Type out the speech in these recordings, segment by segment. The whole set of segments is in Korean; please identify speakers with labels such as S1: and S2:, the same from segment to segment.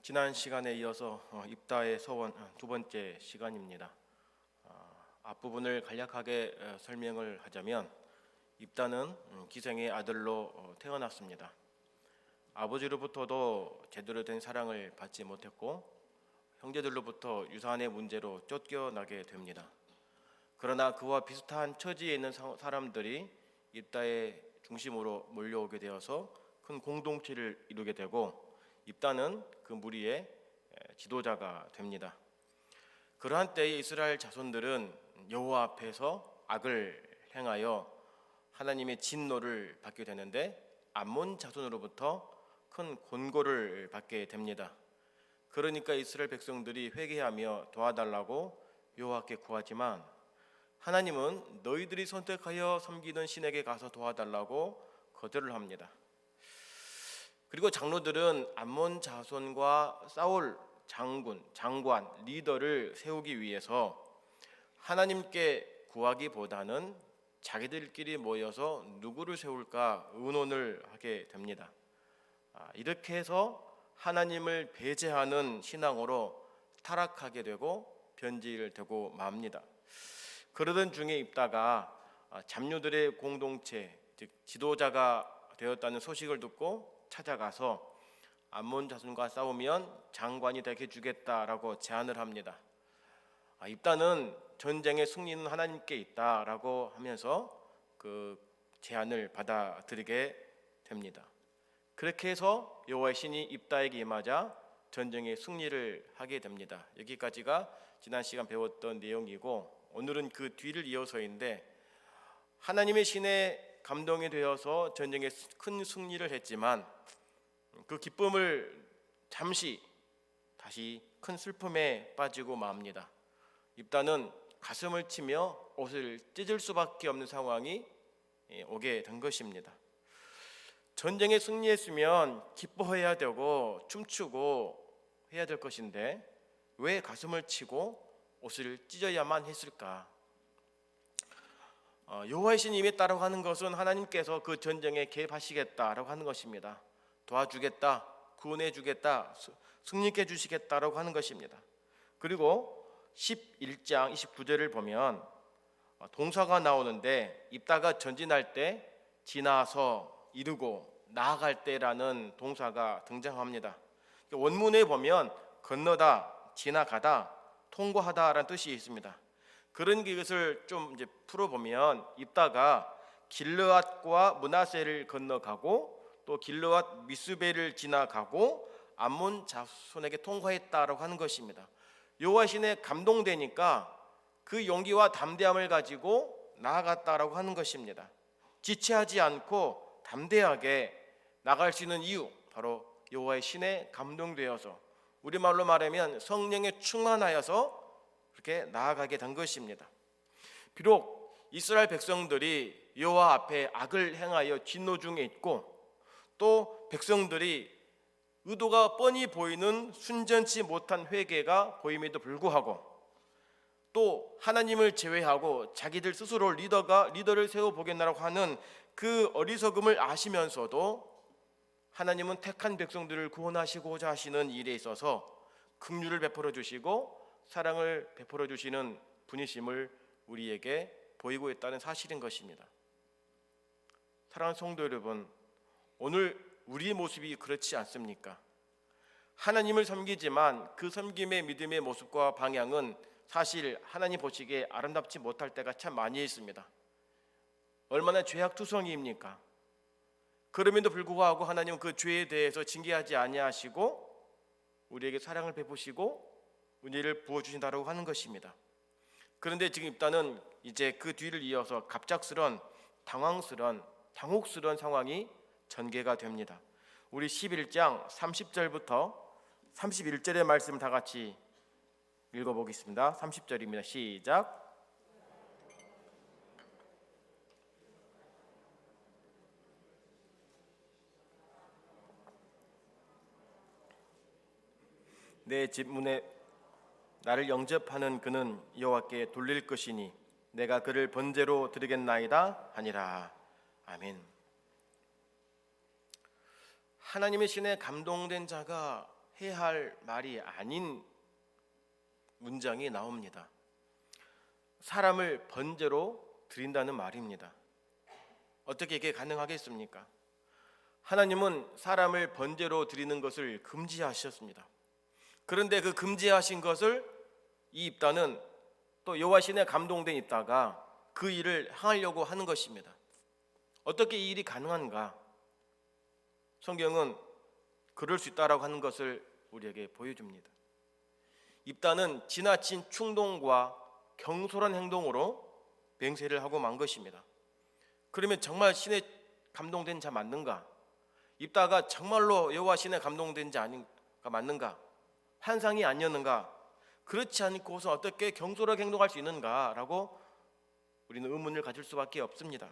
S1: 지난 시간에 이어서 입다의 서원 두 번째 시간입니다. 앞부분을 간략하게 설명을 하자면 입다는 기생의 아들로 태어났습니다. 아버지로부터도 제대로 된 사랑을 받지 못했고 형제들로부터 유산의 문제로 쫓겨나게 됩니다. 그러나 그와 비슷한 처지에 있는 사람들이 입다의 중심으로 몰려오게 되어서 큰 공동체를 이루게 되고 입다는 그 무리의 지도자가 됩니다. 그러한 때에 이스라엘 자손들은 여호와 앞에서 악을 행하여 하나님의 진노를 받게 되는데 암몬 자손으로부터 큰 권고를 받게 됩니다. 그러니까 이스라엘 백성들이 회개하며 도와달라고 여호와께 구하지만 하나님은 너희들이 선택하여 섬기는 신에게 가서 도와달라고 거절을 합니다. 그리고 장로들은 암몬 자손과 싸울 장관, 리더를 세우기 위해서 하나님께 구하기보다는 자기들끼리 모여서 누구를 세울까 의논을 하게 됩니다. 이렇게 해서 하나님을 배제하는 신앙으로 타락하게 되고 변질을 되고 맙니다. 그러던 중에 입다가 잡류들의 공동체, 즉 지도자가 되었다는 소식을 듣고 찾아가서 암몬 자손과 싸우면 장관이 되게 주겠다라고 제안을 합니다. 입다는 전쟁의 승리는 하나님께 있다라고 하면서 그 제안을 받아들이게 됩니다. 그렇게 해서 여호와의 신이 입다에게 임하자 전쟁의 승리를 하게 됩니다. 여기까지가 지난 시간 배웠던 내용이고 오늘은 그 뒤를 이어서인데 하나님의 신의 감동이 되어서 전쟁에 큰 승리를 했지만 그 기쁨을 잠시 다시 큰 슬픔에 빠지고 맙니다. 입다는 가슴을 치며 옷을 찢을 수밖에 없는 상황이 오게 된 것입니다. 전쟁에 승리했으면 기뻐해야 되고 춤추고 해야 될 것인데 왜 가슴을 치고 옷을 찢어야만 했을까? 여호와의 신이 임했다라고 하는 것은 하나님께서 그 전쟁에 개입하시겠다라고 하는 것입니다. 도와주겠다, 구원해주겠다, 승리케 해주시겠다라고 하는 것입니다. 그리고 11장 29절을 보면 동사가 나오는데 입다가 전진할 때 지나서 이르고 나아갈 때라는 동사가 등장합니다. 원문에 보면 건너다, 지나가다, 통과하다라는 뜻이 있습니다. 그런 것을 좀 이제 풀어보면 입다가 길르앗과 므낫세를 건너가고 또 길르앗 미스베를 지나가고 암몬 자손에게 통과했다라고 하는 것입니다. 여호와 신에 감동되니까 그 용기와 담대함을 가지고 나아갔다라고 하는 것입니다. 지체하지 않고 담대하게 나갈 수 있는 이유 바로 여호와의 신에 감동되어서 우리말로 말하면 성령에 충만하여서 그렇게 나아가게 된 것입니다. 비록 이스라엘 백성들이 여호와 앞에 악을 행하여 진노 중에 있고 또 백성들이 의도가 뻔히 보이는 순전치 못한 회개가 보임에도 불구하고 또 하나님을 제외하고 자기들 스스로 리더를 세워보겠다고 하는 그 어리석음을 아시면서도 하나님은 택한 백성들을 구원하시고자 하시는 일에 있어서 긍휼을 베풀어 주시고 사랑을 베풀어 주시는 분이심을 우리에게 보이고 있다는 사실인 것입니다. 사랑하는 성도 여러분, 오늘 우리의 모습이 그렇지 않습니까? 하나님을 섬기지만 그 섬김의 믿음의 모습과 방향은 사실 하나님 보시기에 아름답지 못할 때가 참 많이 있습니다. 얼마나 죄악투성이입니까? 그럼에도 불구하고 하나님은 그 죄에 대해서 징계하지 아니하시고 우리에게 사랑을 베푸시고 은혜를 부어주신다고 하는 것입니다. 그런데 지금 입다는 이제 그 뒤를 이어서 갑작스런 당혹스러운 상황이 전개가 됩니다. 우리 11장 30절부터 31절의 말씀 다 같이 읽어보겠습니다. 30절입니다. 시작. 내 집 문에 나를 영접하는 그는 여호와께 돌릴 것이니 내가 그를 번제로 드리겠나이다 하니라. 아멘. 하나님의 신에 감동된 자가 해야 할 말이 아닌 문장이 나옵니다. 사람을 번제로 드린다는 말입니다. 어떻게 이게 가능하겠습니까? 하나님은 사람을 번제로 드리는 것을 금지하셨습니다. 그런데 그 금지하신 것을 이 입다는 또 여호와 신에 감동된 입다가 그 일을 행하려고 하는 것입니다. 어떻게 이 일이 가능한가? 성경은 그럴 수 있다라고 하는 것을 우리에게 보여줍니다. 입다는 지나친 충동과 경솔한 행동으로 맹세를 하고 만 것입니다. 그러면 정말 신에 감동된 자 맞는가? 입다가 정말로 여호와 신에 감동된 자 아닌가 맞는가? 환상이 아니었는가? 그렇지 않고서 어떻게 경솔하게 행동할 수 있는가라고 우리는 의문을 가질 수밖에 없습니다.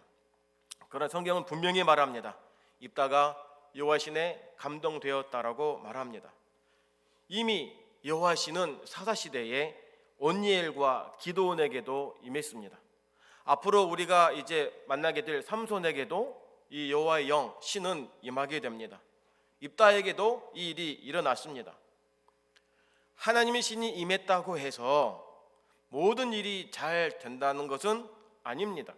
S1: 그러나 성경은 분명히 말합니다. 입다가 여호와 신에 감동되었다라고 말합니다. 이미 여호와 신은 사사 시대에 온니엘과 기드온에게도 임했습니다. 앞으로 우리가 이제 만나게 될 삼손에게도 이 여호와의 영 신은 임하게 됩니다. 입다에게도 이 일이 일어났습니다. 하나님의 신이 임했다고 해서 모든 일이 잘 된다는 것은 아닙니다.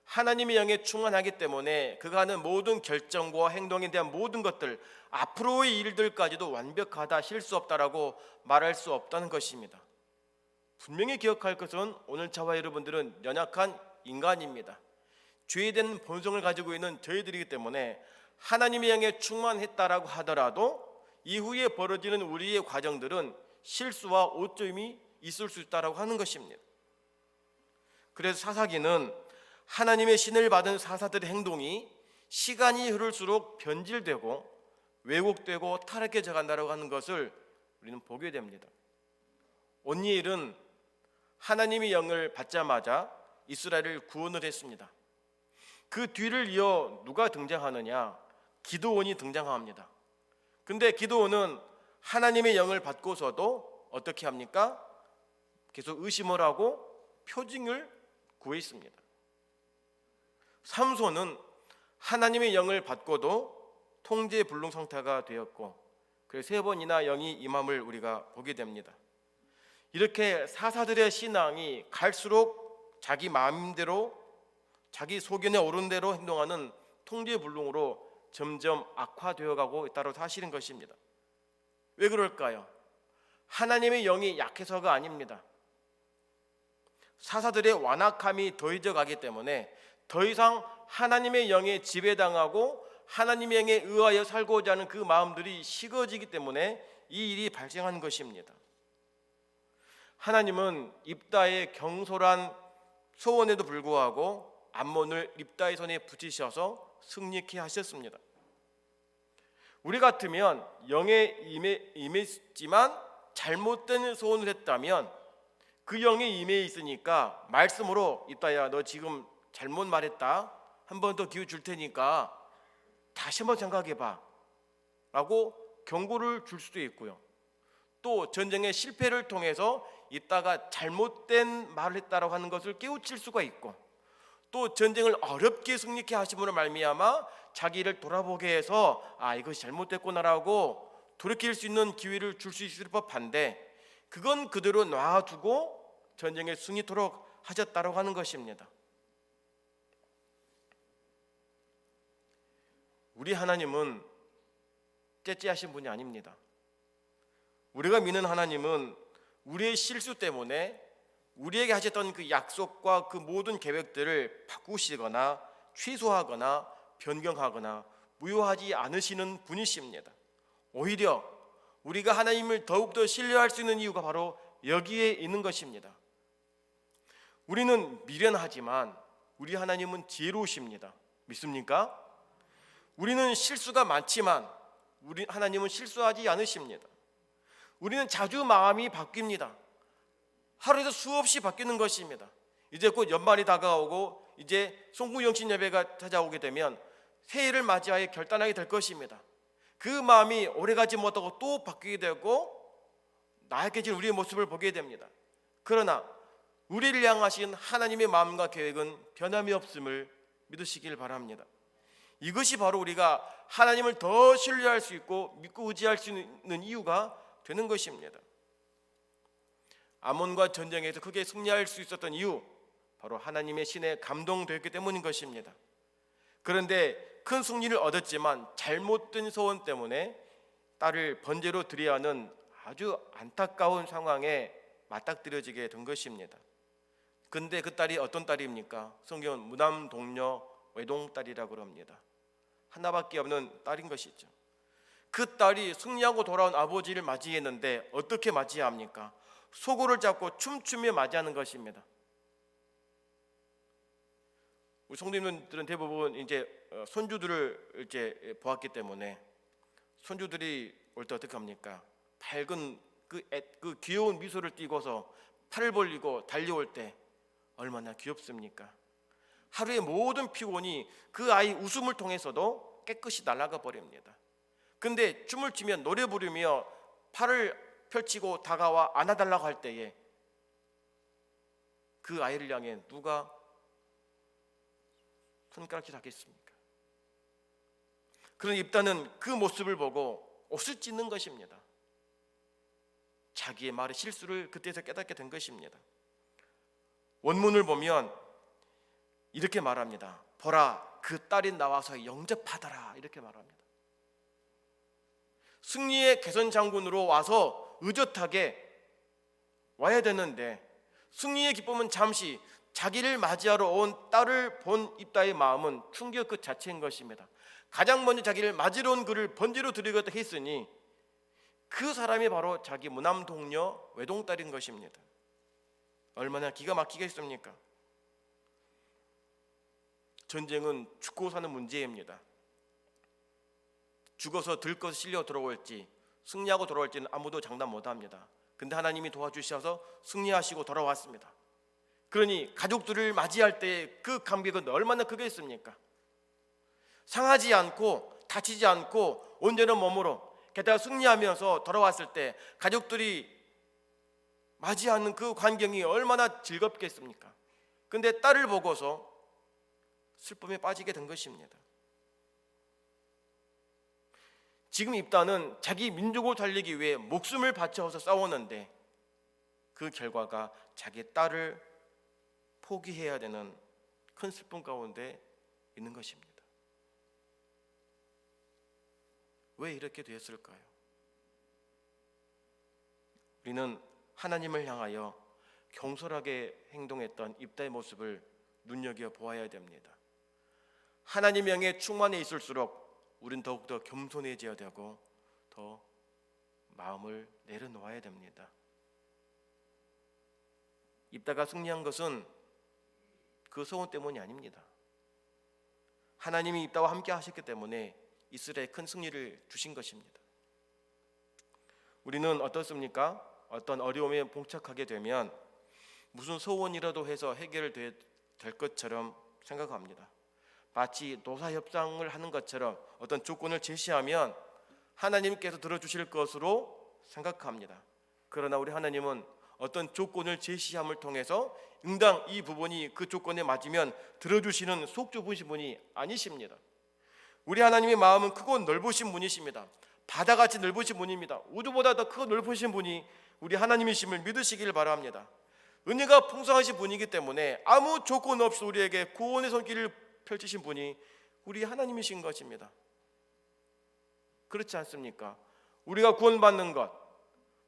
S1: 하나님의 영에 충만하기 때문에 그가 하는 모든 결정과 행동에 대한 모든 것들, 앞으로의 일들까지도 완벽하다, 실수 없다라고 말할 수 없다는 것입니다. 분명히 기억할 것은 오늘 저와 여러분들은 연약한 인간입니다. 죄된 본성을 가지고 있는 저희들이기 때문에 하나님의 영에 충만했다라고 하더라도 이후에 벌어지는 우리의 과정들은 실수와 오점이 있을 수 있다라고 하는 것입니다. 그래서 사사기는 하나님의 신을 받은 사사들의 행동이 시간이 흐를수록 변질되고 왜곡되고 타락해져 간다고 하는 것을 우리는 보게 됩니다. 온니엘은 하나님의 영을 받자마자 이스라엘을 구원을 했습니다. 그 뒤를 이어 누가 등장하느냐? 기드온이 등장합니다. 근데 기드온은 하나님의 영을 받고서도 어떻게 합니까? 계속 의심을 하고 표징을 구했습니다. 삼손은 하나님의 영을 받고도 통제불능 상태가 되었고 그래서 3번이나 영이 임함을 우리가 보게 됩니다. 이렇게 사사들의 신앙이 갈수록 자기 마음대로 자기 소견에 오른 대로 행동하는 통제불능으로 점점 악화되어 가고 있다고 사실인 것입니다. 왜 그럴까요? 하나님의 영이 약해서가 아닙니다. 사사들의 완악함이 더해져 가기 때문에 더 이상 하나님의 영에 지배당하고 하나님의 영에 의하여 살고자 하는 그 마음들이 식어지기 때문에 이 일이 발생한 것입니다. 하나님은 입다의 경솔한 소원에도 불구하고 암몬을 입다의 손에 붙이셔서 승리케 하셨습니다. 우리 같으면 영에 임했지만 잘못된 소원을 했다면 그 영에 임해 있으니까 말씀으로 입다야 너 지금 잘못 말했다, 한 번 더 기회 줄 테니까 다시 한번 생각해봐 라고 경고를 줄 수도 있고요. 또 전쟁의 실패를 통해서 입다가 잘못된 말을 했다라고 하는 것을 깨우칠 수가 있고 또 전쟁을 어렵게 승리케 하심으로 말미암아 자기를 돌아보게 해서 이것이 잘못됐구나라고 돌이킬 수 있는 기회를 줄 수 있을 법한데 그건 그대로 놔두고 전쟁에 승리토록 하셨다라고 하는 것입니다. 우리 하나님은 째째하신 분이 아닙니다. 우리가 믿는 하나님은 우리의 실수 때문에 우리에게 하셨던 그 약속과 그 모든 계획들을 바꾸시거나 취소하거나 변경하거나 무효하지 않으시는 분이십니다. 오히려 우리가 하나님을 더욱더 신뢰할 수 있는 이유가 바로 여기에 있는 것입니다. 우리는 미련하지만 우리 하나님은 지혜로우십니다. 믿습니까? 우리는 실수가 많지만 우리 하나님은 실수하지 않으십니다. 우리는 자주 마음이 바뀝니다. 하루에도 수없이 바뀌는 것입니다. 이제 곧 연말이 다가오고 이제 송구영신 예배가 찾아오게 되면 새해를 맞이하여 결단하게 될 것입니다. 그 마음이 오래가지 못하고 또 바뀌게 되고 나약해진 우리의 모습을 보게 됩니다. 그러나 우리를 향하신 하나님의 마음과 계획은 변함이 없음을 믿으시길 바랍니다. 이것이 바로 우리가 하나님을 더 신뢰할 수 있고 믿고 의지할 수 있는 이유가 되는 것입니다. 아몬과 전쟁에서 크게 승리할 수 있었던 이유, 바로 하나님의 신에 감동되었기 때문인 것입니다. 그런데 큰 승리를 얻었지만 잘못된 소원 때문에 딸을 번제로 드려야 하는 아주 안타까운 상황에 맞닥뜨려지게 된 것입니다. 근데 그 딸이 어떤 딸입니까? 성경은 무남동녀 외동딸이라고 합니다. 하나밖에 없는 딸인 것이죠. 그 딸이 승리하고 돌아온 아버지를 맞이했는데 어떻게 맞이해야 합니까? 소고를 잡고 춤추며 맞이하는 것입니다. 우리 성도님들은 대부분 이제 손주들을 이제 보았기 때문에 손주들이 올 때 어떻게 합니까? 밝은 그 귀여운 미소를 띠고서 팔을 벌리고 달려올 때 얼마나 귀엽습니까? 하루의 모든 피곤이 그 아이 웃음을 통해서도 깨끗이 날아가 버립니다. 근데 춤을 추며 노래 부르며 팔을 펼치고 다가와 안아달라고 할 때에 그 아이를 향해 누가 손가락질 하겠습니까? 그런 입다는 그 모습을 보고 옷을 찢는 것입니다. 자기의 말의 실수를 그때서 깨닫게 된 것입니다. 원문을 보면 이렇게 말합니다. 보라, 그 딸이 나와서 영접하더라, 이렇게 말합니다. 승리의 개선 장군으로 와서 의젓하게 와야 되는데 승리의 기쁨은 잠시, 자기를 맞이하러 온 딸을 본 입다의 마음은 충격 그 자체인 것입니다. 가장 먼저 자기를 맞으러 온 그를 번제로 드리겠다 했으니 그 사람이 바로 자기 무남동녀 외동딸인 것입니다. 얼마나 기가 막히겠습니까? 전쟁은 죽고 사는 문제입니다. 죽어서 들것을 실려 들어올지 승리하고 돌아올지는 아무도 장담 못합니다. 근데 하나님이 도와주셔서 승리하시고 돌아왔습니다. 그러니 가족들을 맞이할 때 그 감격은 얼마나 크겠습니까? 상하지 않고 다치지 않고 온전한 몸으로 게다가 승리하면서 돌아왔을 때 가족들이 맞이하는 그 광경이 얼마나 즐겁겠습니까? 근데 딸을 보고서 슬픔에 빠지게 된 것입니다. 지금 입다는 자기 민족을 살리기 위해 목숨을 바쳐서 싸웠는데 그 결과가 자기 딸을 포기해야 되는 큰 슬픔 가운데 있는 것입니다. 왜 이렇게 되었을까요? 우리는 하나님을 향하여 경솔하게 행동했던 입다의 모습을 눈여겨보아야 됩니다. 하나님 향해 충만해 있을수록 우리는 더욱더 겸손해져야 되고 더 마음을 내려놓아야 됩니다. 입다가 승리한 것은 그 소원 때문이 아닙니다. 하나님이 입다와 함께 하셨기 때문에 이스라엘에 큰 승리를 주신 것입니다. 우리는 어떻습니까? 어떤 어려움에 봉착하게 되면 무슨 소원이라도 해서 해결될 것처럼 생각합니다. 마치 노사협상을 하는 것처럼 어떤 조건을 제시하면 하나님께서 들어주실 것으로 생각합니다. 그러나 우리 하나님은 어떤 조건을 제시함을 통해서 응당 이 부분이 그 조건에 맞으면 들어주시는 속 좁으신 분이 아니십니다. 우리 하나님의 마음은 크고 넓으신 분이십니다. 바다같이 넓으신 분입니다. 우주보다 더 크고 넓으신 분이 우리 하나님이심을 믿으시길 바랍니다. 은혜가 풍성하신 분이기 때문에 아무 조건 없이 우리에게 구원의 손길을 펼치신 분이 우리 하나님이신 것입니다. 그렇지 않습니까? 우리가 구원받는 것,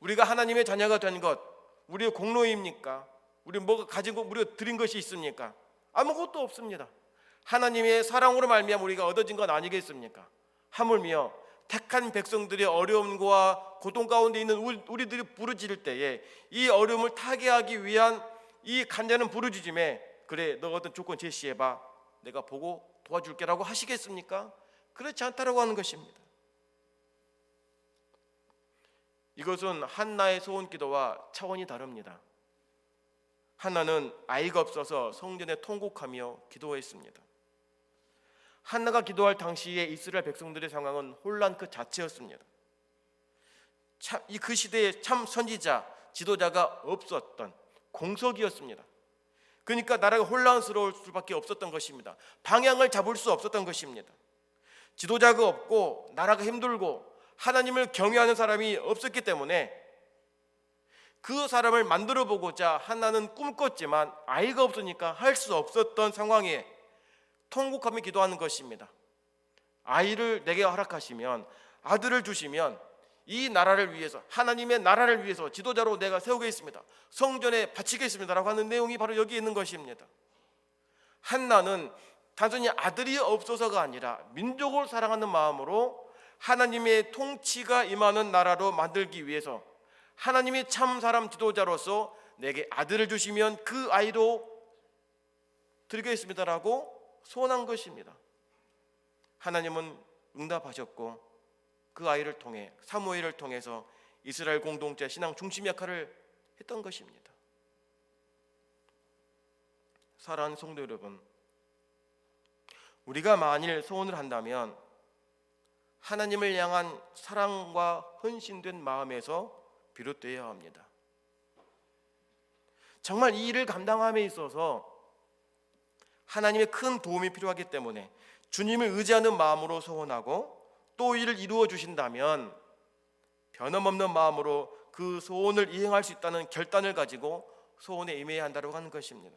S1: 우리가 하나님의 자녀가 된 것, 우리의 공로입니까? 우리 뭐가 가지고 우리가 드린 것이 있습니까? 아무것도 없습니다. 하나님의 사랑으로 말미암아 우리가 얻어진 건 아니겠습니까? 하물며 택한 백성들의 어려움과 고통 가운데 있는 우리들이 부르짖을 때에 이 어려움을 타개하기 위한 이 간절한 부르짖음에 그래 너 어떤 조건 제시해봐 내가 보고 도와줄게라고 하시겠습니까? 그렇지 않다라고 하는 것입니다. 이것은 한나의 소원 기도와 차원이 다릅니다. 한나는 아이가 없어서 성전에 통곡하며 기도했습니다. 한나가 기도할 당시에 이스라엘 백성들의 상황은 혼란 그 자체였습니다. 그 시대에 참 선지자, 지도자가 없었던 공석이었습니다. 그러니까 나라가 혼란스러울 수밖에 없었던 것입니다. 방향을 잡을 수 없었던 것입니다. 지도자가 없고 나라가 힘들고 하나님을 경외하는 사람이 없었기 때문에 그 사람을 만들어 보고자 하나는 꿈꿨지만 아이가 없으니까 할 수 없었던 상황에 통곡하며 기도하는 것입니다. 아이를 내게 허락하시면, 아들을 주시면 이 나라를 위해서, 하나님의 나라를 위해서 지도자로 내가 세우겠습니다, 성전에 바치겠습니다 라고 하는 내용이 바로 여기 있는 것입니다. 한나는 단순히 아들이 없어서가 아니라 민족을 사랑하는 마음으로 하나님의 통치가 임하는 나라로 만들기 위해서 하나님이 참 사람 지도자로서 내게 아들을 주시면 그 아이로 드리겠습니다라고 소원한 것입니다. 하나님은 응답하셨고 그 아이를 통해, 사무엘을 통해서 이스라엘 공동체 신앙 중심 역할을 했던 것입니다. 사랑하는 성도 여러분, 우리가 만일 소원을 한다면 하나님을 향한 사랑과 헌신된 마음에서 비롯되어야 합니다. 정말 이 일을 감당함에 있어서 하나님의 큰 도움이 필요하기 때문에 주님을 의지하는 마음으로 소원하고 또 이를 이루어 주신다면 변함없는 마음으로 그 소원을 이행할 수 있다는 결단을 가지고 소원에 임해야 한다고 하는 것입니다.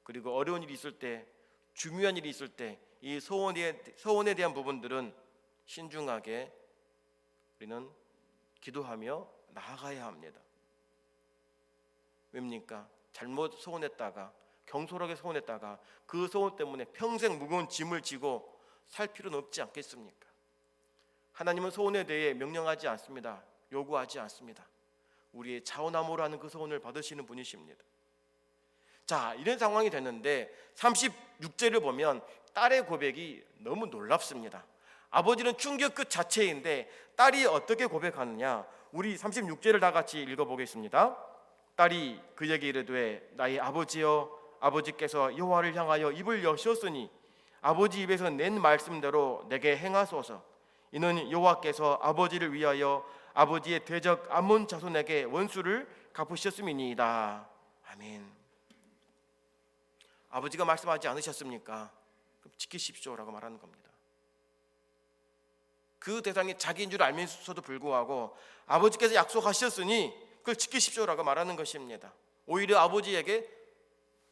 S1: 그리고 어려운 일이 있을 때, 중요한 일이 있을 때 이 소원에 대한 부분들은 신중하게 우리는 기도하며 나아가야 합니다. 왜입니까? 잘못 소원했다가, 경솔하게 소원했다가 그 소원 때문에 평생 무거운 짐을 지고 살 필요는 없지 않겠습니까? 하나님은 소원에 대해 명령하지 않습니다. 요구하지 않습니다. 우리의 자원함으로 하는 그 소원을 받으시는 분이십니다. 자, 이런 상황이 됐는데 36절을 보면 딸의 고백이 너무 놀랍습니다. 아버지는 충격 그 자체인데 딸이 어떻게 고백하느냐, 우리 36절을 다 같이 읽어보겠습니다. 딸이 그에게 이르되 나의 아버지여, 아버지께서 여호와를 향하여 입을 여셨으니 아버지 입에서 낸 말씀대로 내게 행하소서. 이는 여호와께서 아버지를 위하여 아버지의 대적 암몬 자손에게 원수를 갚으셨음이니이다. 아멘. 아버지가 말씀하지 않으셨습니까? 그럼 지키십시오라고 말하는 겁니다. 그 대상이 자기인 줄 알면서도 불구하고 아버지께서 약속하셨으니 그걸 지키십시오라고 말하는 것입니다. 오히려 아버지에게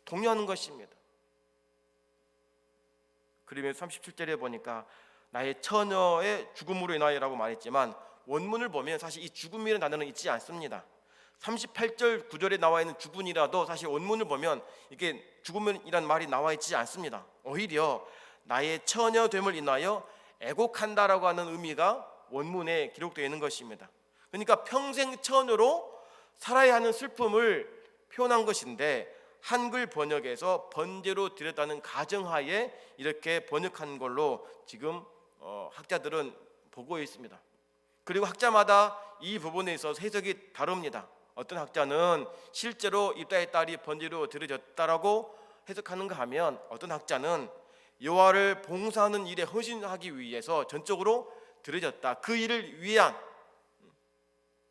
S1: 독려하는 것입니다. 그러면 37절에 보니까 나의 처녀의 죽음으로 인하여라고 말했지만 원문을 보면 사실 이 죽음이라는 단어는 있지 않습니다. 38절 9절에 나와 있는 죽음이라도 사실 원문을 보면 이게 죽음이라는 말이 나와 있지 않습니다. 오히려 나의 처녀됨을 인하여 애곡한다라고 하는 의미가 원문에 기록되어 있는 것입니다. 그러니까 평생 처녀로 살아야 하는 슬픔을 표현한 것인데 한글 번역에서 번제로 드렸다는 가정하에 이렇게 번역한 걸로 지금 학자들은 보고 있습니다. 그리고 학자마다 이 부분에 있어서 해석이 다릅니다. 어떤 학자는 실제로 이 딸이 번제로 드려졌다라고 해석하는가 하면, 어떤 학자는 여호와를 봉사하는 일에 헌신하기 위해서 전적으로 드려졌다, 그 일을 위한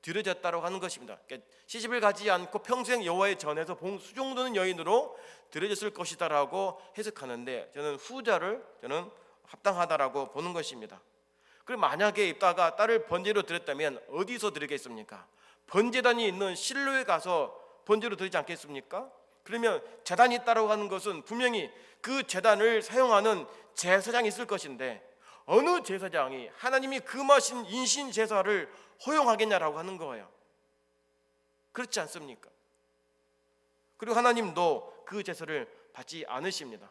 S1: 드려졌다라고 하는 것입니다. 그러니까 시집을 가지 않고 평생 여호와의 전에서 수종드는 여인으로 드려졌을 것이다라고 해석하는데, 저는 후자를 합당하다라고 보는 것입니다. 그럼 만약에 입다가 딸을 번제로 드렸다면 어디서 드리겠습니까? 번제단이 있는 실로에 가서 번제로 드리지 않겠습니까? 그러면 제단이 있다라고 하는 것은 분명히 그 제단을 사용하는 제사장이 있을 것인데, 어느 제사장이 하나님이 금하신 인신 제사를 허용하겠냐라고 하는 거예요. 그렇지 않습니까? 그리고 하나님도 그 제사를 받지 않으십니다.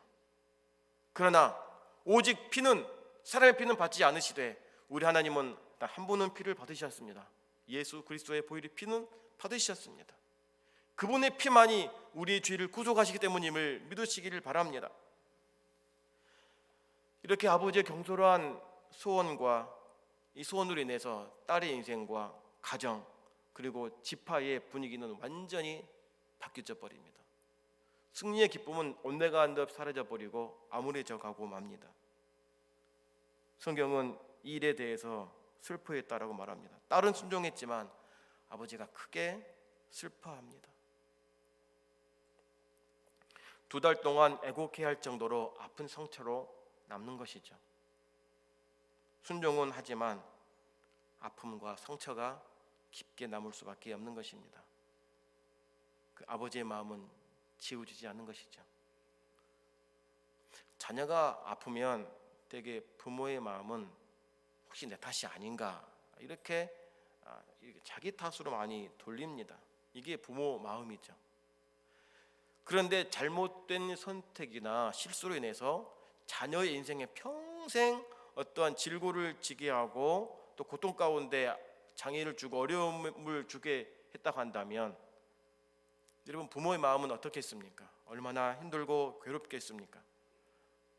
S1: 그러나 오직 피는, 사람의 피는 받지 않으시되 우리 하나님은 단 한 분은 피를 받으셨습니다. 예수 그리스도의 보혈의 피는 받으셨습니다. 그분의 피만이 우리의 죄를 구속하시기 때문임을 믿으시기를 바랍니다. 이렇게 아버지의 경솔한 소원과 이 소원으로 인해서 딸의 인생과 가정 그리고 지파의 분위기는 완전히 바뀌어 버립니다. 승리의 기쁨은 온데가 한데 사라져 버리고 암울해져 가고 맙니다. 성경은 이 일에 대해서 슬퍼했다라고 말합니다. 딸은 순종했지만 아버지가 크게 슬퍼합니다. 2달 동안 애곡해야 할 정도로 아픈 상처로 남는 것이죠. 순종은 하지만 아픔과 상처가 깊게 남을 수밖에 없는 것입니다. 그 아버지의 마음은 지워지지 않는 것이죠. 자녀가 아프면 되게 부모의 마음은 혹시 내 탓이 아닌가 이렇게 자기 탓으로 많이 돌립니다. 이게 부모 마음이죠. 그런데 잘못된 선택이나 실수로 인해서 자녀의 인생에 평생 어떠한 질고를 지게 하고 또 고통 가운데 장애를 주고 어려움을 주게 했다고 한다면 여러분 부모의 마음은 어떻겠습니까? 얼마나 힘들고 괴롭겠습니까?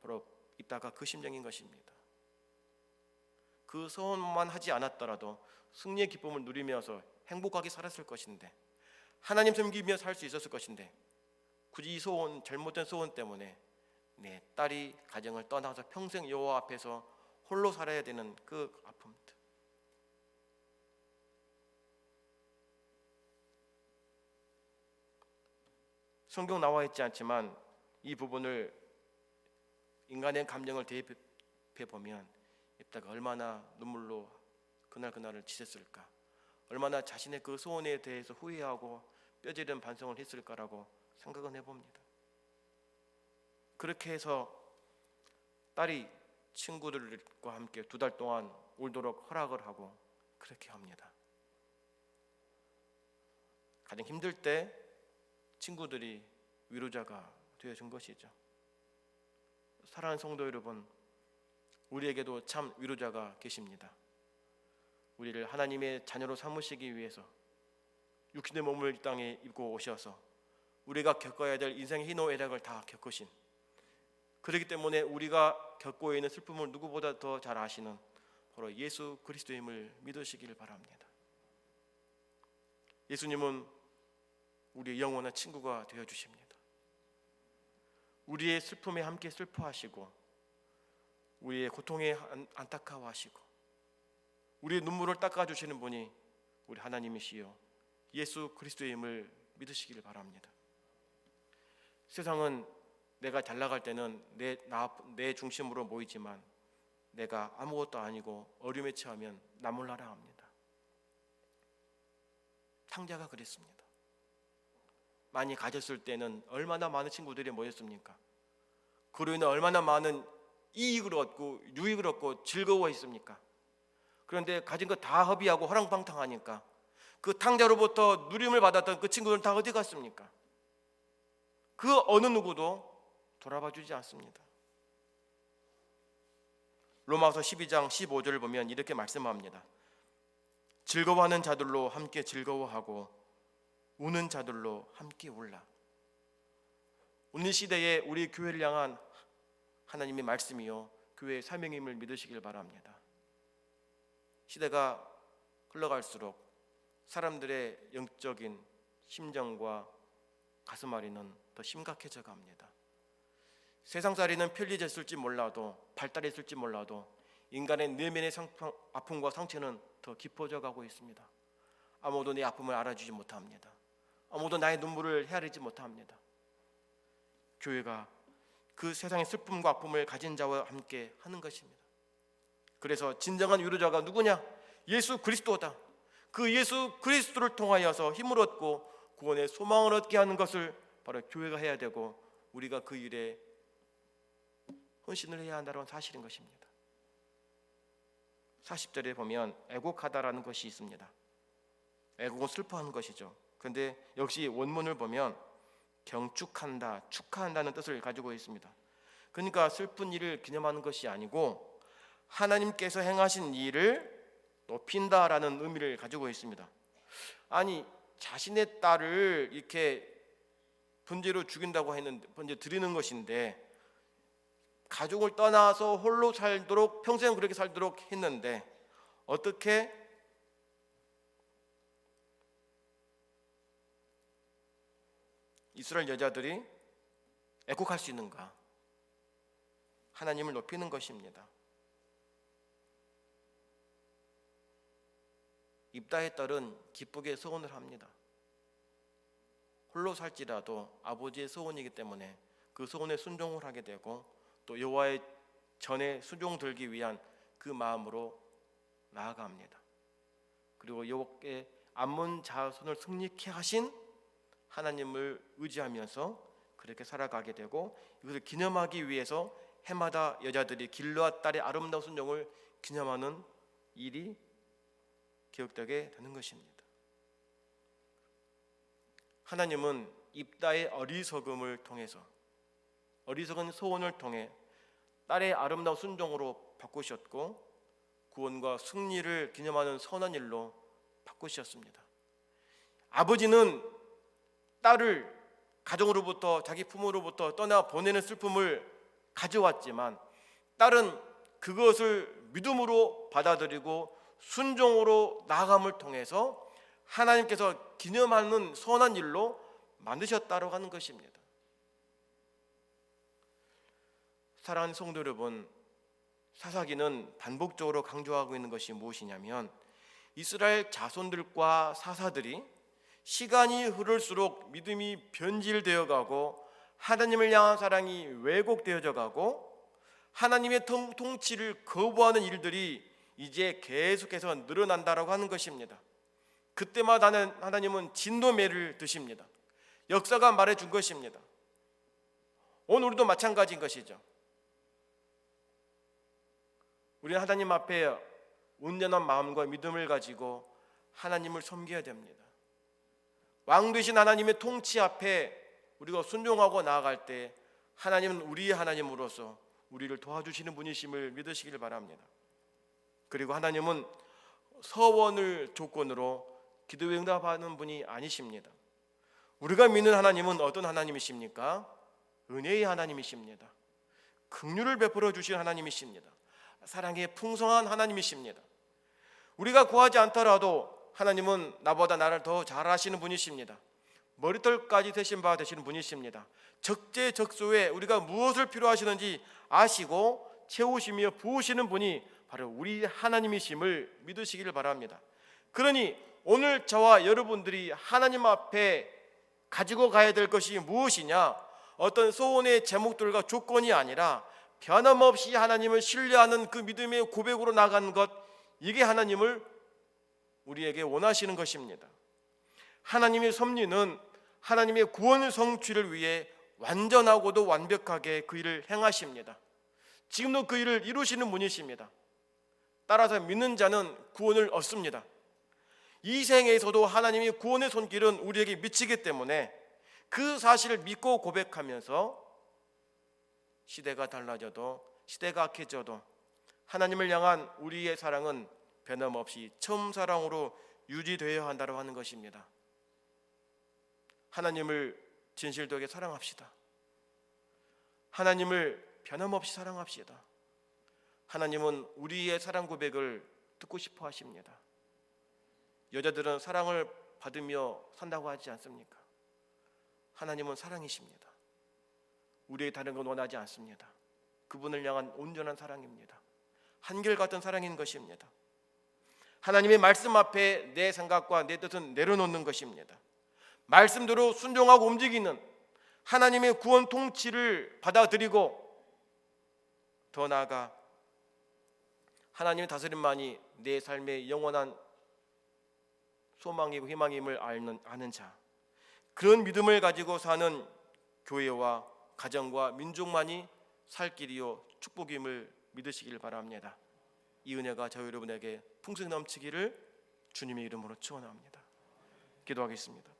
S1: 바로 이따가 그 심정인 것입니다. 그 소원만 하지 않았더라도 승리의 기쁨을 누리면서 행복하게 살았을 것인데, 하나님 섬기며 살 수 있었을 것인데, 굳이 이 소원, 잘못된 소원 때문에 내 딸이 가정을 떠나서 평생 여호와 앞에서 홀로 살아야 되는 그 아픔들. 성경 나와 있지 않지만 이 부분을 인간의 감정을 대입해 보면 이따가 얼마나 눈물로 그날을 지냈을까, 얼마나 자신의 그 소원에 대해서 후회하고 뼈저린 반성을 했을까라고 생각은 해봅니다. 그렇게 해서 딸이 친구들과 함께 2달 동안 울도록 허락을 하고 그렇게 합니다. 가장 힘들 때 친구들이 위로자가 되어준 것이죠. 사랑하는 성도 여러분, 우리에게도 참 위로자가 계십니다. 우리를 하나님의 자녀로 삼으시기 위해서 육신의 몸을 이 땅에 입고 오셔서 우리가 겪어야 될 인생의 희노애락을 다 겪으신, 그렇기 때문에 우리가 겪고 있는 슬픔을 누구보다 더 잘 아시는 바로 예수 그리스도임을 믿으시길 바랍니다. 예수님은 우리의 영원한 친구가 되어주십니다. 우리의 슬픔에 함께 슬퍼하시고 우리의 고통에 안타까워하시고 우리의 눈물을 닦아주시는 분이 우리 하나님이시요 예수 그리스도임을 믿으시기를 바랍니다. 세상은 내가 잘 나갈 때는 내 중심으로 모이지만 내가 아무것도 아니고 어려움에 처하면 나 몰라라 합니다. 탕자가 그랬습니다. 많이 가졌을 때는 얼마나 많은 친구들이 모였습니까? 그로 인해 얼마나 많은 이익을 얻고 유익을 얻고 즐거워했습니까? 그런데 가진 거 다 허비하고 허랑방탕하니까 그 탕자로부터 누림을 받았던 그 친구들은 다 어디 갔습니까? 그 어느 누구도 돌아봐 주지 않습니다. 로마서 12장 15절을 보면 이렇게 말씀합니다. 즐거워하는 자들로 함께 즐거워하고 우는 자들로 함께 울라. 오늘 시대에 우리 교회를 향한 하나님의 말씀이요 교회의 사명임을 믿으시길 바랍니다. 시대가 흘러갈수록 사람들의 영적인 심정과 가슴앓이는 더 심각해져 갑니다. 세상살이는 편리해졌을지 몰라도 발달했을지 몰라도 인간의 내면의 아픔과 상처는 더 깊어져 가고 있습니다. 아무도 내 아픔을 알아주지 못합니다. 아무도 나의 눈물을 헤아리지 못합니다. 교회가 그 세상의 슬픔과 아픔을 가진 자와 함께 하는 것입니다. 그래서 진정한 위로자가 누구냐? 예수 그리스도다. 그 예수 그리스도를 통하여서 힘을 얻고 구원의 소망을 얻게 하는 것을 바로 교회가 해야 되고 우리가 그 일에 헌신을 해야 한다는 사실인 것입니다. 40절에 보면 애곡하다라는 것이 있습니다. 애곡은 슬퍼하는 것이죠. 그런데 역시 원문을 보면 경축한다, 축하한다는 뜻을 가지고 있습니다. 그러니까 슬픈 일을 기념하는 것이 아니고 하나님께서 행하신 일을 높인다라는 의미를 가지고 있습니다. 아니 자신의 딸을 이렇게 번제로 죽인다고 했는데 번제 드리는 것인데 가족을 떠나서 홀로 살도록 평생 그렇게 살도록 했는데 어떻게 이스라엘 여자들이 애국할 수 있는가? 하나님을 높이는 것입니다. 입다의 딸은 기쁘게 소원을 합니다. 홀로 살지라도 아버지의 소원이기 때문에 그 소원에 순종을 하게 되고 또 여호와의 전에 순종 들기 위한 그 마음으로 나아갑니다. 그리고 여호와께 암몬 자손을 승리케 하신 하나님을 의지하면서 그렇게 살아가게 되고, 이것을 기념하기 위해서 해마다 여자들이 길르앗 딸의 아름다운 순종을 기념하는 일이 기억되게 되는 것입니다. 하나님은 입다의 어리석음을 통해서, 어리석은 소원을 통해 딸의 아름다운 순종으로 바꾸셨고, 구원과 승리를 기념하는 선한 일로 바꾸셨습니다. 아버지는 딸을 가정으로부터, 자기 부모로부터 떠나 보내는 슬픔을 가져왔지만, 딸은 그것을 믿음으로 받아들이고 순종으로 나아감을 통해서 하나님께서 기념하는 선한 일로 만드셨다고 하는 것입니다. 사랑하는 성도 여러분, 사사기는 반복적으로 강조하고 있는 것이 무엇이냐면, 이스라엘 자손들과 사사들이 시간이 흐를수록 믿음이 변질되어 가고 하나님을 향한 사랑이 왜곡되어져 가고 하나님의 통치를 거부하는 일들이 이제 계속해서 늘어난다라고 하는 것입니다. 그때마다 하나님은 진노매를 드십니다. 역사가 말해준 것입니다. 오늘 우리도 마찬가지인 것이죠. 우리는 하나님 앞에 온전한 마음과 믿음을 가지고 하나님을 섬겨야 됩니다. 왕 되신 하나님의 통치 앞에 우리가 순종하고 나아갈 때 하나님은 우리의 하나님으로서 우리를 도와주시는 분이심을 믿으시길 바랍니다. 그리고 하나님은 서원을 조건으로 기도에 응답하는 분이 아니십니다. 우리가 믿는 하나님은 어떤 하나님이십니까? 은혜의 하나님이십니다. 긍휼을 베풀어 주신 하나님이십니다. 사랑의 풍성한 하나님이십니다. 우리가 구하지 않더라도 하나님은 나보다 나를 더 잘 아시는 분이십니다. 머리털까지 되신 바 되시는 분이십니다. 적재적소에 우리가 무엇을 필요하시는지 아시고 채우시며 부으시는 분이 바로 우리 하나님이심을 믿으시기를 바랍니다. 그러니 오늘 저와 여러분들이 하나님 앞에 가지고 가야 될 것이 무엇이냐? 어떤 소원의 제목들과 조건이 아니라 변함없이 하나님을 신뢰하는 그 믿음의 고백으로 나가는 것, 이게 하나님을 우리에게 원하시는 것입니다. 하나님의 섭리는 하나님의 구원 성취를 위해 완전하고도 완벽하게 그 일을 행하십니다. 지금도 그 일을 이루시는 분이십니다. 따라서 믿는 자는 구원을 얻습니다. 이 생에서도 하나님의 구원의 손길은 우리에게 미치기 때문에 그 사실을 믿고 고백하면서 시대가 달라져도, 시대가 악해져도 하나님을 향한 우리의 사랑은 변함없이 처음 사랑으로 유지되어야 한다고 하는 것입니다. 하나님을 진실되게 사랑합시다. 하나님을 변함없이 사랑합시다. 하나님은 우리의 사랑 고백을 듣고 싶어 하십니다. 여자들은 사랑을 받으며 산다고 하지 않습니까? 하나님은 사랑이십니다. 우리의 다른 건 원하지 않습니다. 그분을 향한 온전한 사랑입니다. 한결같은 사랑인 것입니다. 하나님의 말씀 앞에 내 생각과 내 뜻은 내려놓는 것입니다. 말씀대로 순종하고 움직이는 하나님의 구원 통치를 받아들이고, 더 나아가 하나님의 다스림만이 내 삶의 영원한 소망이고 희망임을 아는 자, 그런 믿음을 가지고 사는 교회와 가정과 민족만이 살 길이요 축복임을 믿으시길 바랍니다. 이 은혜가 저 여러분에게 풍성히 넘치기를 주님의 이름으로 축원합니다. 기도하겠습니다.